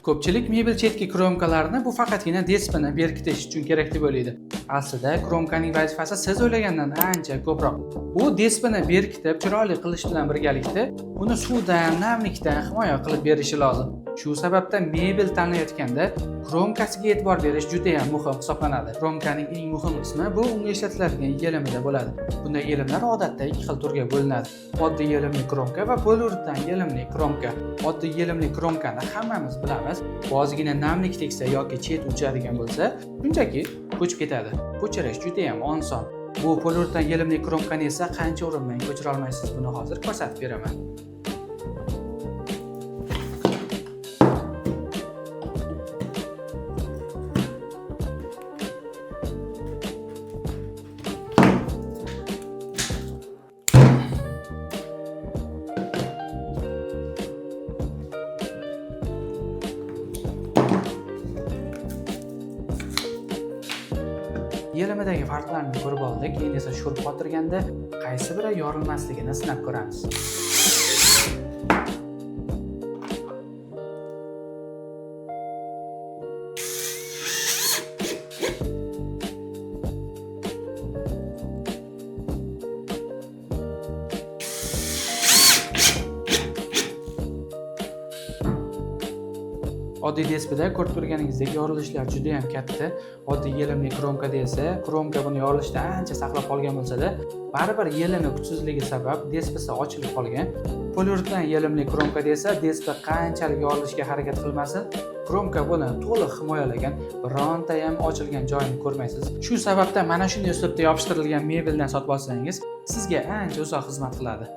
Ko'pchilik mebel chetki kromkalarini bu faqatgina dispini berkitish uchun kerak deb o'ylaydi. Aslida kromkaning vazifasi siz o'ylagandan ancha ko'proq. U dispini berkitib, chiroyli qilish bilan birgalikda uni suvdan, namlikdan himoya qilib berishi lozim. Shu sababdan mebel tanlayotganda kromkasiga e'tibor berish juda ham muhim hisoblanadi. Kromkaning eng muhim qismi bu unga ishlatiladigan yelimida bo'ladi. Bunday yelimlar odatda ikki xil turga bo'linadi. Oddiy yelimli kromka va poliuretan yelimli kromka. Oddiy yelimli kromkani hammamiz bilamiz. Ozgina namlik tegsa yoki chet uchadigan bo'lsa, shunchaki ko'chib ketadi. Ko'chirish juda ham oson. Bu poliuretan yelimli kromkani esa qancha urinmang ko'chira olmaysiz. Buni hozir ko'rsatib beraman. Yelimidagi farqlarni ko'rib oldik. Endi esa sho'rib qotirganda qaysi biri yorilmasligini sinab ko'ramiz. Oddiy dispida ko'rib turganingizdek yorilishlar juda ham katta. Oddiy yelimli kromkada esa kromka buni yorilishdan ancha saqlab qolgan bo'lsa-da, baribir yelimi kuchsizligi sabab dispisi ochilib qolgan. Poliuretan yelimli kromkada esa dispi qanchalik yorilishga harakat qilmasin, kromka buni to'liq himoyalagan, bironta ham ochilgan joyini ko'rmaysiz. Shu sababdan mana shunday uslubda yopishtirilgan mebeldan sotib olsangiz, sizga ancha uzoq xizmat qiladi.